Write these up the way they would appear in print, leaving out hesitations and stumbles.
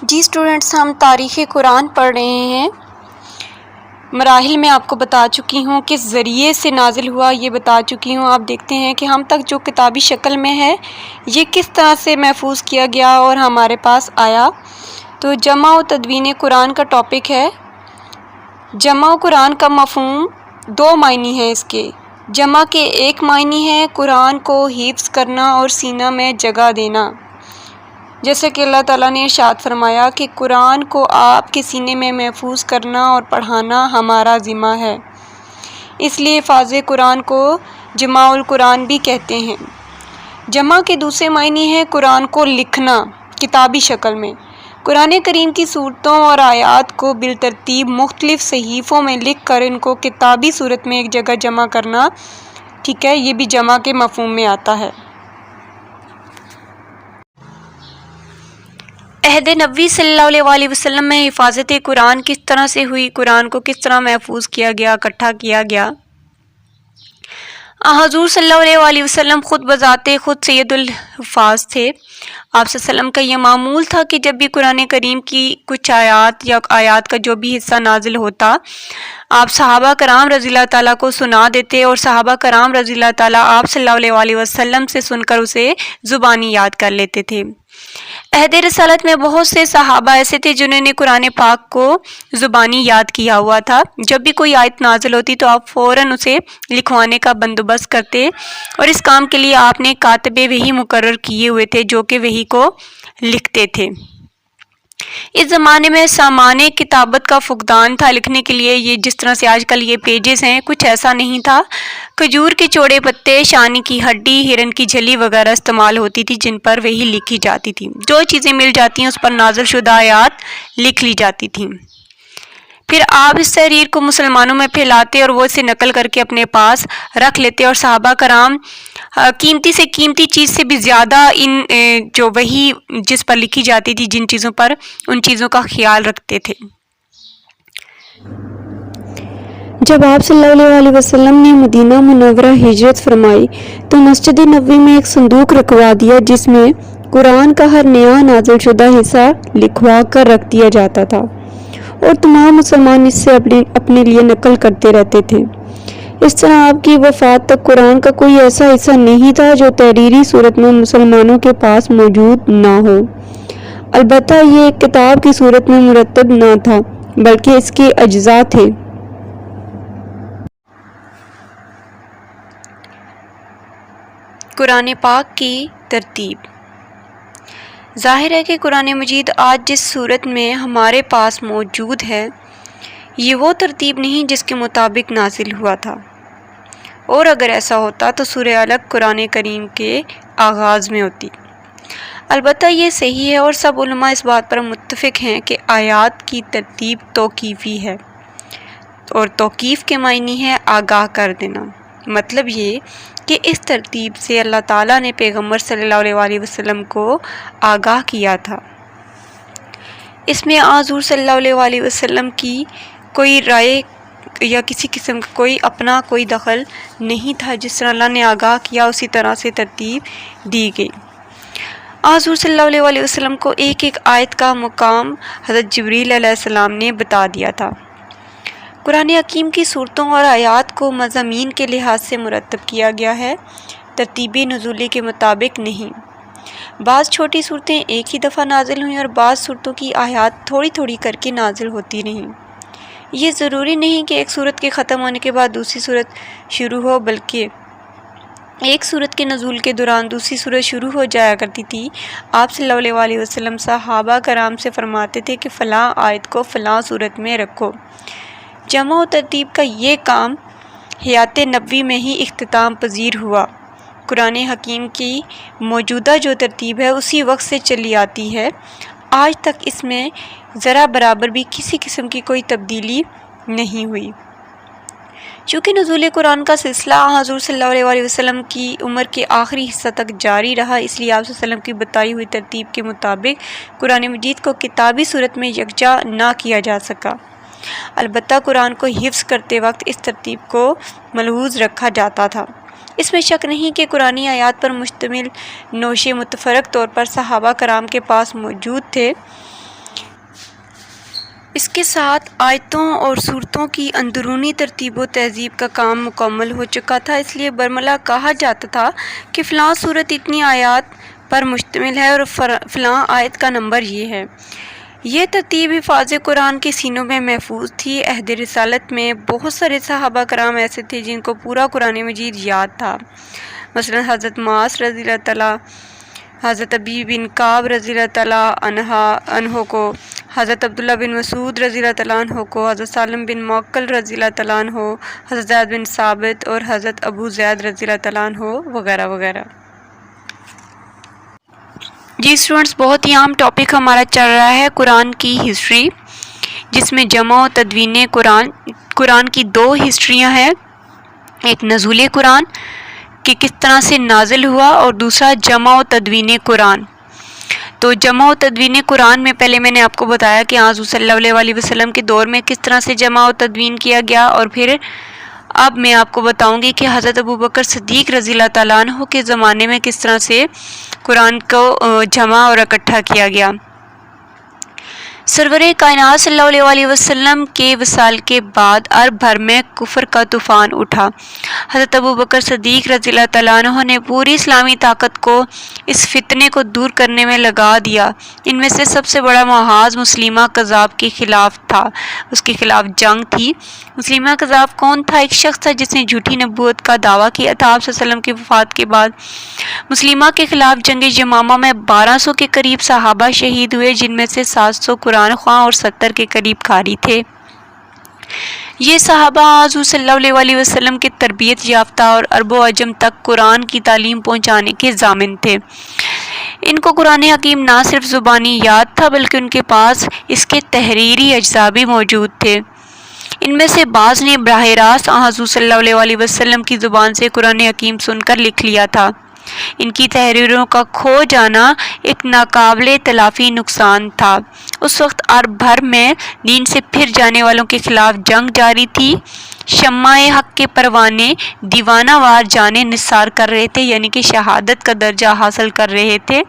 جی students, ہم تاریخ قرآن پڑھ رہے ہیں۔ مراحل میں آپ کو بتا چکی ہوں، کس ذریعے سے نازل ہوا یہ بتا چکی ہوں۔ آپ دیکھتے ہیں کہ ہم تک جو کتابی شکل میں ہے یہ کس طرح سے محفوظ کیا گیا اور ہمارے پاس آیا۔ تو جمع و تدوین قرآن کا ٹاپک ہے۔ جمع قرآن کا مفہوم دو معنی ہیں اس کے۔ جمع کے ایک معنی ہے قرآن کو حفظ کرنا اور سینہ میں جگہ دینا، جیسے کہ اللہ تعالیٰ نے ارشاد فرمایا کہ قرآن کو آپ کے سینے میں محفوظ کرنا اور پڑھانا ہمارا ذمہ ہے، اس لیے حفاظ قرآن کو جمع القرآن بھی کہتے ہیں۔ جمع کے دوسرے معنی ہے قرآن کو لکھنا کتابی شکل میں۔ قرآن کریم کی صورتوں اور آیات کو بالترتیب مختلف صحیفوں میں لکھ کر ان کو کتابی صورت میں ایک جگہ جمع کرنا، ٹھیک ہے، یہ بھی جمع کے مفہوم میں آتا ہے۔ عہد نبوی صلی اللہ علیہ وسلم میں حفاظت قرآن کس طرح سے ہوئی، قرآن کو کس طرح محفوظ کیا گیا، اکٹھا کیا گیا۔ حضور صلی اللہ علیہ وسلم خود بذات خود سید الحفاظ تھے۔ آپ صلی اللہ علیہ وسلم کا یہ معمول تھا کہ جب بھی قرآن کریم کی کچھ آیات یا آیات کا جو بھی حصہ نازل ہوتا، آپ صحابہ کرام رضی اللہ تعالیٰ کو سنا دیتے اور صحابہ کرام رضی اللہ تعالیٰ آپ صلی اللہ علیہ وسلم سے سن کر اسے زبانی یاد کر لیتے تھے۔ عہد رسالت میں بہت سے صحابہ ایسے تھے جنہوں نے قرآن پاک کو زبانی یاد کیا ہوا تھا۔ جب بھی کوئی آیت نازل ہوتی تو آپ فوراً اسے لکھوانے کا بندوبست کرتے، اور اس کام کے لیے آپ نے کاتب وحی مقرر کیے ہوئے تھے جو کہ وحی کو لکھتے تھے۔ اس زمانے میں سامان کتابت کا فقدان تھا۔ لکھنے کے لیے یہ جس طرح سے آج کل یہ پیجز ہیں، کچھ ایسا نہیں تھا۔ کھجور کے چوڑے پتے، شانی کی ہڈی، ہرن کی جھلی وغیرہ استعمال ہوتی تھی جن پر وحی لکھی جاتی تھی۔ جو چیزیں مل جاتی ہیں اس پر نازل شدہ آیات لکھ لی جاتی تھیں۔ پھر آپ اس تحریر کو مسلمانوں میں پھیلاتے اور وہ اسے نقل کر کے اپنے پاس رکھ لیتے، اور صحابہ کرام قیمتی سے قیمتی چیز سے بھی زیادہ ان جو وحی جس پر لکھی جاتی تھی، جن چیزوں پر، ان چیزوں کا خیال رکھتے تھے۔ جب آپ صلی اللہ علیہ وسلم نے مدینہ منورہ ہجرت فرمائی تو مسجد نبوی میں ایک صندوق رکھوا دیا جس میں قرآن کا ہر نیا نازل شدہ حصہ لکھوا کر رکھ دیا جاتا تھا، اور تمام مسلمان اس سے اپنے لیے نقل کرتے رہتے تھے۔ اس طرح آپ کی وفات تک قرآن کا کوئی ایسا حصہ نہیں تھا جو تحریری صورت میں مسلمانوں کے پاس موجود نہ ہو۔ البتہ یہ ایک کتاب کی صورت میں مرتب نہ تھا بلکہ اس کے اجزاء تھے۔ قرآن پاک کی ترتیب۔ ظاہر ہے کہ قرآن مجید آج جس صورت میں ہمارے پاس موجود ہے یہ وہ ترتیب نہیں جس کے مطابق نازل ہوا تھا، اور اگر ایسا ہوتا تو سورہ علق قرآن کریم کے آغاز میں ہوتی۔ البتہ یہ صحیح ہے اور سب علماء اس بات پر متفق ہیں کہ آیات کی ترتیب توقیفی ہے، اور توقیف کے معنی ہے آگاہ کر دینا۔ مطلب یہ کہ اس ترتیب سے اللہ تعالیٰ نے پیغمبر صلی اللہ علیہ وسلم کو آگاہ کیا تھا۔ اس میں حضور صلی اللہ علیہ وسلم کی کوئی رائے یا کسی قسم کا کوئی کوئی دخل نہیں تھا۔ جس طرح اللہ نے آگاہ کیا اسی طرح سے ترتیب دی گئی۔ حضور صلی اللہ علیہ وسلم کو ایک ایک آیت کا مقام حضرت جبریل علیہ السلام نے بتا دیا تھا۔ قرآن حکیم کی صورتوں اور آیات کو مضامین کے لحاظ سے مرتب کیا گیا ہے، ترتیب نزولی کے مطابق نہیں۔ بعض چھوٹی صورتیں ایک ہی دفعہ نازل ہوئیں اور بعض صورتوں کی آیات تھوڑی تھوڑی کر کے نازل ہوتی رہیں۔ یہ ضروری نہیں کہ ایک صورت کے ختم ہونے کے بعد دوسری صورت شروع ہو، بلکہ ایک صورت کے نزول کے دوران دوسری صورت شروع ہو جایا کرتی تھی۔ آپ صلی اللہ علیہ وسلم صحابہ کرام سے فرماتے تھے کہ فلاں آیت کو فلاں صورت میں رکھو۔ جمع و ترتیب کا یہ کام حیات نبوی میں ہی اختتام پذیر ہوا۔ قرآن حکیم کی موجودہ جو ترتیب ہے اسی وقت سے چلی آتی ہے، آج تک اس میں ذرا برابر بھی کسی قسم کی کوئی تبدیلی نہیں ہوئی۔ چونکہ نزول قرآن کا سلسلہ حضور صلی اللہ علیہ وسلم کی عمر کے آخری حصہ تک جاری رہا، اس لیے آپ صلی اللہ علیہ وسلم کی بتائی ہوئی ترتیب کے مطابق قرآن مجید کو کتابی صورت میں یکجا نہ کیا جا سکا۔ البتہ قرآن کو حفظ کرتے وقت اس ترتیب کو ملحوظ رکھا جاتا تھا۔ اس میں شک نہیں کہ قرآن آیات پر مشتمل نوشے متفرق طور پر صحابہ کرام کے پاس موجود تھے۔ اس کے ساتھ آیتوں اور صورتوں کی اندرونی ترتیب و تہذیب کا کام مکمل ہو چکا تھا، اس لیے برملا کہا جاتا تھا کہ فلاں صورت اتنی آیات پر مشتمل ہے اور فلاں آیت کا نمبر یہ ہے۔ یہ ترتیب حفاظ قرآن کے سینوں میں محفوظ تھی۔ عہد رسالت میں بہت سارے صحابہ کرام ایسے تھے جن کو پورا قرآن مجید یاد تھا، مثلا حضرت معاذ رضی اللہ تعالیٰ، حضرت ابی بن کعب رضی اللہ تعالیٰ عنہ کو، حضرت عبداللہ بن مسعود رضی اللہ تعالیٰ عنہ کو، حضرت سالم بن موکل رضی اللہ تعالیٰ عنہ، حضرت زید بن ثابت اور حضرت ابو زید رضی اللہ تعالیٰ عنہ وغیرہ وغیرہ۔ جی اسٹوڈنٹس، بہت ہی عام ٹاپک ہمارا چل رہا ہے قرآن کی ہسٹری، جس میں جمع و تدوین قرآن کی دو ہسٹریاں ہیں، ایک نزول قرآن کہ کس طرح سے نازل ہوا اور دوسرا جمع و تدوین قرآن۔ تو جمع و تدوین قرآن میں پہلے میں نے آپ کو بتایا کہ حضور صلی اللہ علیہ وسلم کے دور میں کس طرح سے جمع و تدوین کیا گیا، اور پھر اب میں آپ کو بتاؤں گی کہ حضرت ابوبکر صدیق رضی اللہ تعالیٰ عنہ کے زمانے میں کس طرح سے قرآن کو جمع اور اکٹھا کیا گیا۔ سرور کائنات صلی اللہ علیہ وسلم کے وصال کے بعد عرب بھر میں کفر کا طوفان اٹھا۔ حضرت ابوبکر صدیق رضی اللہ تعالیٰ عنہ نے پوری اسلامی طاقت کو اس فتنے کو دور کرنے میں لگا دیا۔ ان میں سے سب سے بڑا محاذ مسلمہ کذاب کے خلاف تھا، اس کے خلاف جنگ تھی۔ مسلمہ کذاب کون تھا؟ ایک شخص تھا جس نے جھوٹی نبوت کا دعویٰ کیا تھا۔ آپ صلی اللہ علیہ وسلم کی وفات کے بعد مسلمہ کے خلاف جنگ یمامہ میں 1200 کے قریب صحابہ شہید ہوئے، جن میں سے 700 قرآن خواں اور 70 کے قریب قاری تھے۔ یہ صحابہ حضور صلی اللہ علیہ وسلم کے تربیت یافتہ اور عرب و عجم تک قرآن کی تعلیم پہنچانے کے ضامن تھے۔ ان کو قرآن حکیم نہ صرف زبانی یاد تھا بلکہ ان کے پاس اس کے تحریری اجزاء بھی موجود تھے۔ ان میں سے بعض نے براہ راست حضور صلی اللہ علیہ وسلم کی زبان سے قرآن حکیم سن کر لکھ لیا تھا۔ ان کی تحریروں کا کھو جانا ایک ناقابل تلافی نقصان تھا۔ اس وقت عرب بھر میں دین سے پھر جانے والوں کے خلاف جنگ جاری تھی۔ شمع حق کے پروانے دیوانہ وار جانیں نثار کر رہے تھے، یعنی کہ شہادت کا درجہ حاصل کر رہے تھے۔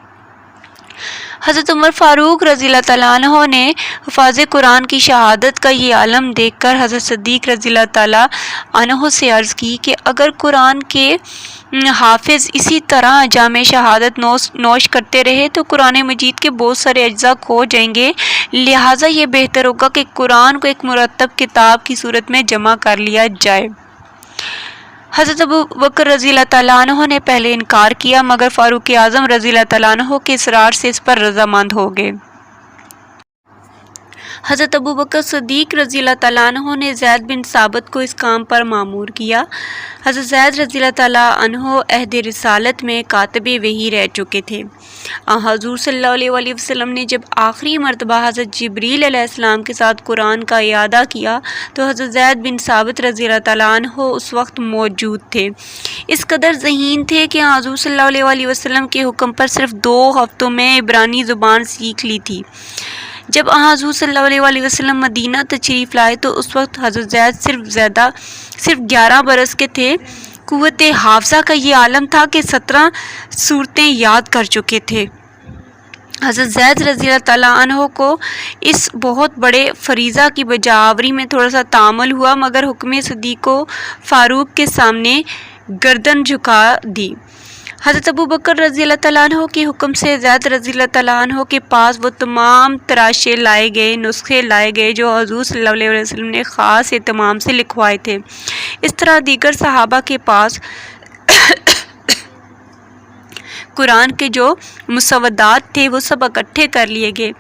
حضرت عمر فاروق رضی اللہ تعالیٰ عنہ نے حفاظ قرآن کی شہادت کا یہ عالم دیکھ کر حضرت صدیق رضی اللہ تعالیٰ عنہ سے عرض کی کہ اگر قرآن کے حافظ اسی طرح جامع شہادت نوش کرتے رہے تو قرآن مجید کے بہت سارے اجزاء کھو جائیں گے، لہٰذا یہ بہتر ہوگا کہ قرآن کو ایک مرتب کتاب کی صورت میں جمع کر لیا جائے۔ حضرت ابوبکر رضی اللہ تعالیٰ عنہ نے پہلے انکار کیا، مگر فاروق اعظم رضی اللہ تعالیٰ عنہ کے اصرار سے اس پر رضامند ہو گئے۔ حضرت ابوبکر صدیق رضی اللہ تعالیٰ عنہ نے زید بن ثابت کو اس کام پر مامور کیا۔ حضرت زید رضی اللہ تعالیٰ عنہ عہد رسالت میں کاتب وحی رہ چکے تھے۔ حضور صلی اللہ علیہ وسلم نے جب آخری مرتبہ حضرت جبریل علیہ السلام کے ساتھ قرآن کا اعادہ کیا تو حضرت زید بن ثابت رضی اللہ تعالیٰ عنہ اس وقت موجود تھے۔ اس قدر ذہین تھے کہ حضور صلی اللہ علیہ وسلم کے حکم پر صرف 2 ہفتوں میں عبرانی زبان سیکھ لی تھی۔ جب حضور صلی اللہ علیہ وسلم مدینہ تشریف لائے تو اس وقت حضرت زید صرف 11 برس کے تھے۔ قوت حافظہ کا یہ عالم تھا کہ 17 صورتیں یاد کر چکے تھے۔ حضرت زید رضی اللہ تعالیٰ عنہ کو اس بہت بڑے فریضہ کی بجاوری میں تھوڑا سا تعامل ہوا، مگر حکم صدیق و فاروق کے سامنے گردن جھکا دی۔ حضرت ابوبکر رضی اللہ تعالیٰ عنہ کے حکم سے زید رضی اللہ تعالیٰ عنہ کے پاس وہ تمام تراشے لائے گئے، نسخے لائے گئے جو حضور صلی اللہ علیہ وسلم نے خاص اہتمام سے لکھوائے تھے۔ اس طرح دیگر صحابہ کے پاس قرآن کے جو مسودات تھے وہ سب اکٹھے کر لیے گئے۔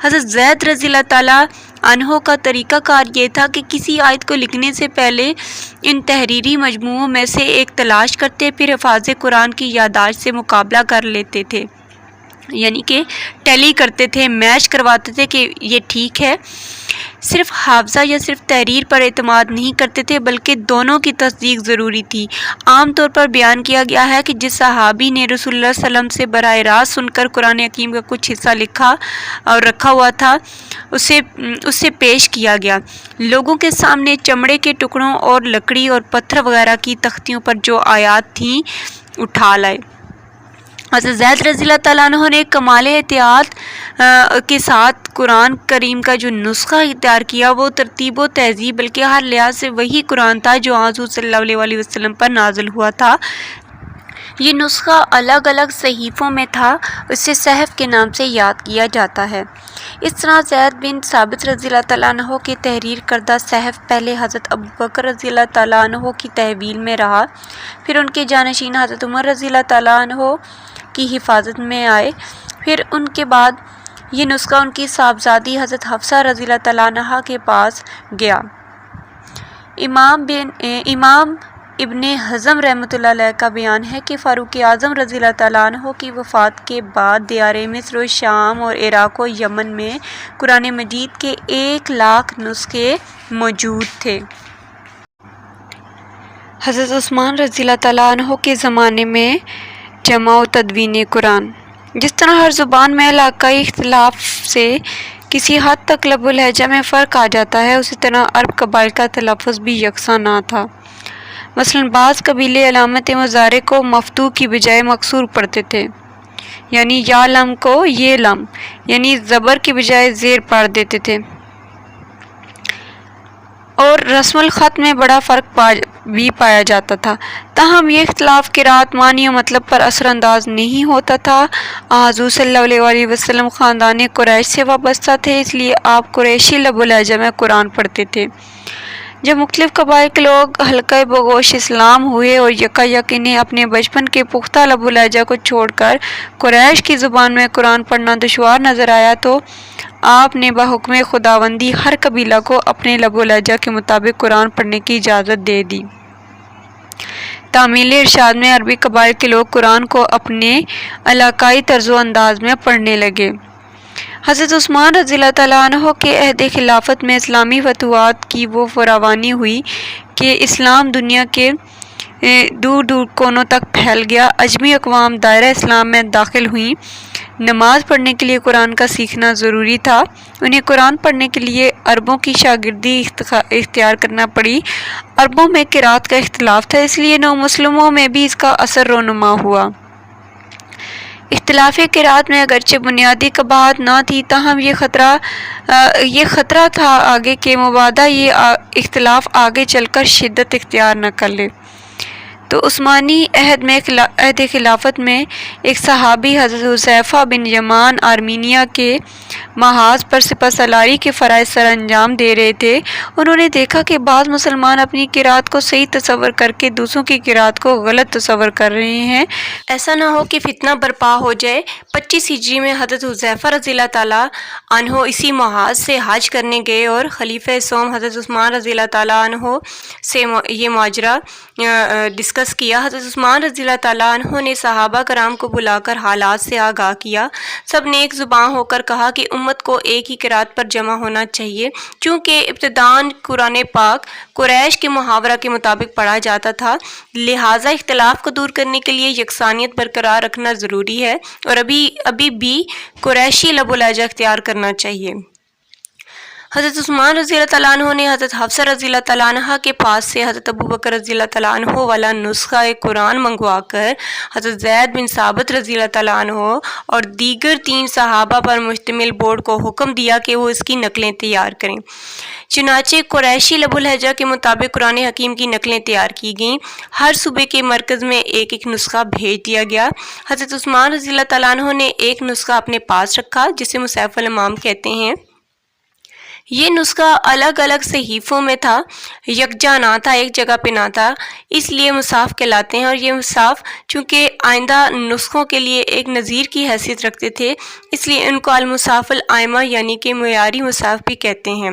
حضرت زید رضی اللہ تعالیٰ عنہ کا طریقہ کار یہ تھا کہ کسی آیت کو لکھنے سے پہلے ان تحریری مجموعوں میں سے ایک تلاش کرتے، پھر حفاظ قرآن کی یادداشت سے مقابلہ کر لیتے تھے، یعنی کہ ٹیلی کرتے تھے، میچ کرواتے تھے کہ یہ ٹھیک ہے۔ صرف حافظہ یا صرف تحریر پر اعتماد نہیں کرتے تھے بلکہ دونوں کی تصدیق ضروری تھی۔ عام طور پر بیان کیا گیا ہے کہ جس صحابی نے رسول اللہ صلی اللہ علیہ وسلم سے براہ راست سن کر قرآن حکیم کا کچھ حصہ لکھا اور رکھا ہوا تھا، اسے پیش کیا گیا۔ لوگوں کے سامنے چمڑے کے ٹکڑوں اور لکڑی اور پتھر وغیرہ کی تختیوں پر جو آیات تھیں اٹھا لائے۔ حضرت زید رضی اللہ تعالیٰ عنہ نے کمال احتیاط کے ساتھ قرآن کریم کا جو نسخہ اختیار کیا وہ ترتیب و تہذیب بلکہ ہر لحاظ سے وہی قرآن تھا جو حضور صلی اللہ علیہ وسلم پر نازل ہوا تھا۔ یہ نسخہ الگ الگ صحیفوں میں تھا، اسے صحف کے نام سے یاد کیا جاتا ہے۔ اس طرح زید بن ثابت رضی اللہ تعالیٰ عنہ کے تحریر کردہ صحف پہلے حضرت ابوبکر رضی اللہ تعالیٰ عنہ کی تحویل میں رہا، پھر ان کے جانشین حضرت عمر رضی اللہ تعالیٰ عنہ کی حفاظت میں آئے، پھر ان کے بعد یہ نسخہ ان کی صاحبزادی حضرت حفصہ رضی اللہ تعالیٰ عنہ کے پاس گیا۔ امام ابن حزم رحمۃ اللہ علیہ کا بیان ہے کہ فاروق اعظم رضی اللہ تعالیٰ عنہ کی وفات کے بعد دیار مصر و شام اور عراق و یمن میں قرآن مجید کے 1,00,000 نسخے موجود تھے۔ حضرت عثمان رضی اللہ تعالیٰ عنہ کے زمانے میں جمع و تدوین قرآن، جس طرح ہر زبان میں علاقائی اختلاف سے کسی حد تک لب و لہجہ میں فرق آ جاتا ہے، اسی طرح عرب قبائل کا تلفظ بھی یکساں نہ تھا۔ مثلاً بعض قبیلے علامت مضارع کو مفتوح کی بجائے مکسور پڑھتے تھے، یعنی یا لم کو یہ لم، یعنی زبر کی بجائے زیر پڑھ دیتے تھے، اور رسم الخط میں بڑا فرق بھی پایا جاتا تھا۔ تاہم یہ اختلاف قرأت، معنی و مطلب پر اثر انداز نہیں ہوتا تھا۔ حضور صلی اللہ علیہ وسلم خاندان قریش سے وابستہ تھے، اس لیے آپ قریشی لب و لہجہ میں قرآن پڑھتے تھے۔ جب مختلف قبائل کے لوگ حلقہ بگوش اسلام ہوئے اور یکایک انہیں اپنے بچپن کے پختہ لب و لہجہ کو چھوڑ کر قریش کی زبان میں قرآن پڑھنا دشوار نظر آیا تو آپ نے بحکم خداوندی ہر قبیلہ کو اپنے لب و لہجہ کے مطابق قرآن پڑھنے کی اجازت دے دی۔ تعمیل ارشاد میں عربی قبائل کے لوگ قرآن کو اپنے علاقائی طرز و انداز میں پڑھنے لگے۔ حضرت عثمان رضی اللہ تعالیٰ عنہ کے عہد خلافت میں اسلامی فتوحات کی وہ فراوانی ہوئی کہ اسلام دنیا کے دور دور کونوں تک پھیل گیا۔ اجمی اقوام دائرہ اسلام میں داخل ہوئیں۔ نماز پڑھنے کے لیے قرآن کا سیکھنا ضروری تھا، انہیں قرآن پڑھنے کے لیے عربوں کی شاگردی اختیار کرنا پڑی۔ عربوں میں قرأت کا اختلاف تھا، اس لیے نو مسلموں میں بھی اس کا اثر رونما ہوا۔ اختلاف قرأت میں اگرچہ بنیادی قباحت نہ تھی، تاہم یہ خطرہ تھا آگے کہ مبادا یہ اختلاف آگے چل کر شدت اختیار نہ کر لے۔ تو عثمانی عہد خلافت میں ایک صحابی حضرت حذیفہ بن یمان آرمینیا کے محاذ پر سپہ سالاری کے فرائض سر انجام دے رہے تھے۔ انہوں نے دیکھا کہ بعض مسلمان اپنی قرأت کو صحیح تصور کر کے دوسروں کی قرأت کو غلط تصور کر رہے ہیں، ایسا نہ ہو کہ فتنہ برپا ہو جائے۔ 25 ہجری میں حضرت حذیفہ رضی اللہ تعالیٰ عنہ اسی محاذ سے حج کرنے گئے اور خلیفہ سوم حضرت عثمان رضی اللہ تعالیٰ عنہ سے یہ ماجرا ڈسکس کیا۔ حضرت عثمان رضی اللہ تعالیٰ عنہ نے صحابہ کرام کو بلا کر حالات سے آگاہ کیا۔ سب نے ایک زبان ہو کر کہا کہ امت کو ایک ہی قرأت پر جمع ہونا چاہیے، چونکہ ابتداً قرآن پاک قریش کے محاورہ کے مطابق پڑھا جاتا تھا، لہٰذا اختلاف کو دور کرنے کے لیے یکسانیت برقرار رکھنا ضروری ہے اور ابھی بھی قریشی لب و لہجہ اختیار کرنا چاہیے۔ حضرت عثمان رضی اللہ تعالیٰ عنہ نے حضرت حفصہ رضی اللہ تعالیٰ عنہ کے پاس سے حضرت ابوبکر رضی اللہ تعالیٰ عنہ والا نسخہ قرآن منگوا کر حضرت زید بن ثابت رضی اللہ تعالیٰ عنہ اور دیگر 3 صحابہ پر مشتمل بورڈ کو حکم دیا کہ وہ اس کی نقلیں تیار کریں۔ چنانچہ قریشی لب و لہجہ کے مطابق قرآن حکیم کی نقلیں تیار کی گئیں۔ ہر صوبے کے مرکز میں ایک نسخہ بھیج دیا گیا۔ حضرت عثمان رضی اللہ تعالیٰ عنہ نے ایک نسخہ اپنے پاس رکھا جسے مصحف الامام کہتے ہیں۔ یہ نسخہ الگ الگ صحیفوں میں تھا، یکجا نہ تھا، ایک جگہ پہ نہ تھا، اس لیے مصحف کہلاتے ہیں، اور یہ مصحف چونکہ آئندہ نسخوں کے لیے ایک نظیر کی حیثیت رکھتے تھے، اس لیے ان کو المصحف الائمہ یعنی کہ معیاری مصحف بھی کہتے ہیں۔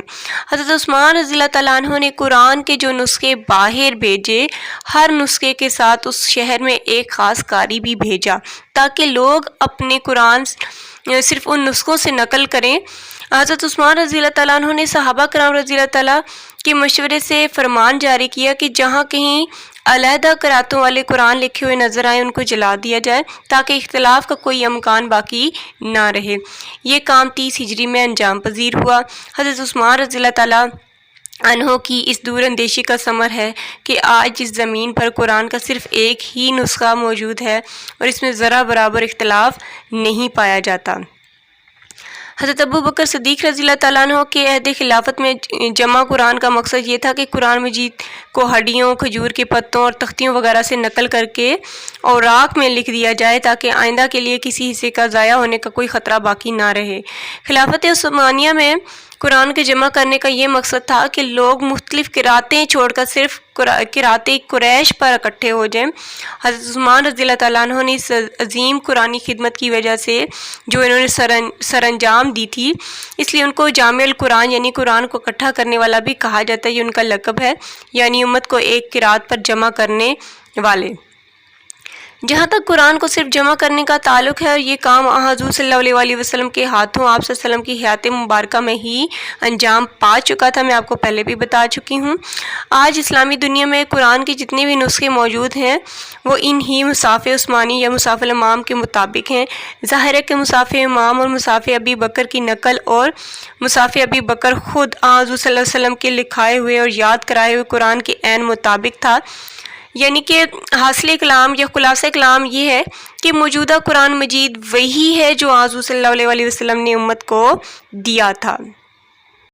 حضرت عثمان رضی اللہ تعالیٰ عنہ نے قرآن کے جو نسخے باہر بھیجے، ہر نسخے کے ساتھ اس شہر میں ایک خاص قاری بھی بھیجا تاکہ لوگ اپنے قرآن صرف ان نسخوں سے نقل کریں۔ حضرت عثمان رضی اللہ تعالیٰ عنہ نے صحابہ کرام رضی اللہ تعالیٰ کے مشورے سے فرمان جاری کیا کہ جہاں کہیں علیحدہ قرأتوں والے قرآن لکھے ہوئے نظر آئیں ان کو جلا دیا جائے تاکہ اختلاف کا کوئی امکان باقی نہ رہے۔ یہ کام 30 ہجری میں انجام پذیر ہوا۔ حضرت عثمان رضی اللہ تعالیٰ عنہ کی اس دور اندیشی کا ثمر ہے کہ آج اس زمین پر قرآن کا صرف ایک ہی نسخہ موجود ہے اور اس میں ذرا برابر اختلاف نہیں پایا جاتا۔ حضرت ابو بکر صدیق رضی اللہ تعالیٰ عنہ کے عہد خلافت میں جمع قرآن کا مقصد یہ تھا کہ قرآن مجید کو ہڈیوں، کھجور کے پتوں اور تختیوں وغیرہ سے نقل کر کے اوراق میں لکھ دیا جائے تاکہ آئندہ کے لیے کسی حصے کا ضائع ہونے کا کوئی خطرہ باقی نہ رہے۔ خلافت عثمانیہ میں قرآن کے جمع کرنے کا یہ مقصد تھا کہ لوگ مختلف قراتیں چھوڑ کر صرف قرات قریش پر اکٹھے ہو جائیں۔ حضرت عثمان رضی اللہ تعالیٰ عنہ نے اس عظیم قرآنی خدمت کی وجہ سے جو انہوں نے سر انجام دی تھی، اس لیے ان کو جامع القرآن یعنی قرآن کو اکٹھا کرنے والا بھی کہا جاتا ہے۔ یہ ان کا لقب ہے، یعنی امت کو ایک قرات پر جمع کرنے والے۔ جہاں تک قرآن کو صرف جمع کرنے کا تعلق ہے، اور یہ کام حضور صلی اللہ علیہ وسلم کے ہاتھوں آپ صلی اللہ علیہ وسلم کی حیات مبارکہ میں ہی انجام پا چکا تھا، میں آپ کو پہلے بھی بتا چکی ہوں۔ آج اسلامی دنیا میں قرآن کے جتنے بھی نسخے موجود ہیں وہ ان ہی مصحف عثمانی یا مصحف الامام کے مطابق ہیں۔ ظاہر ہے کہ مصحف امام اور مصحف ابی بکر کی نقل اور مصحف ابی بکر خود حضور صلی اللہ علیہ وسلم کے لکھائے ہوئے اور یاد کرائے ہوئے قرآن کے عین مطابق تھا، یعنی کہ حاصل کلام یا خلاصہ کلام یہ ہے کہ موجودہ قرآن مجید وہی ہے جو حضور صلی اللہ علیہ وسلم نے امت کو دیا تھا۔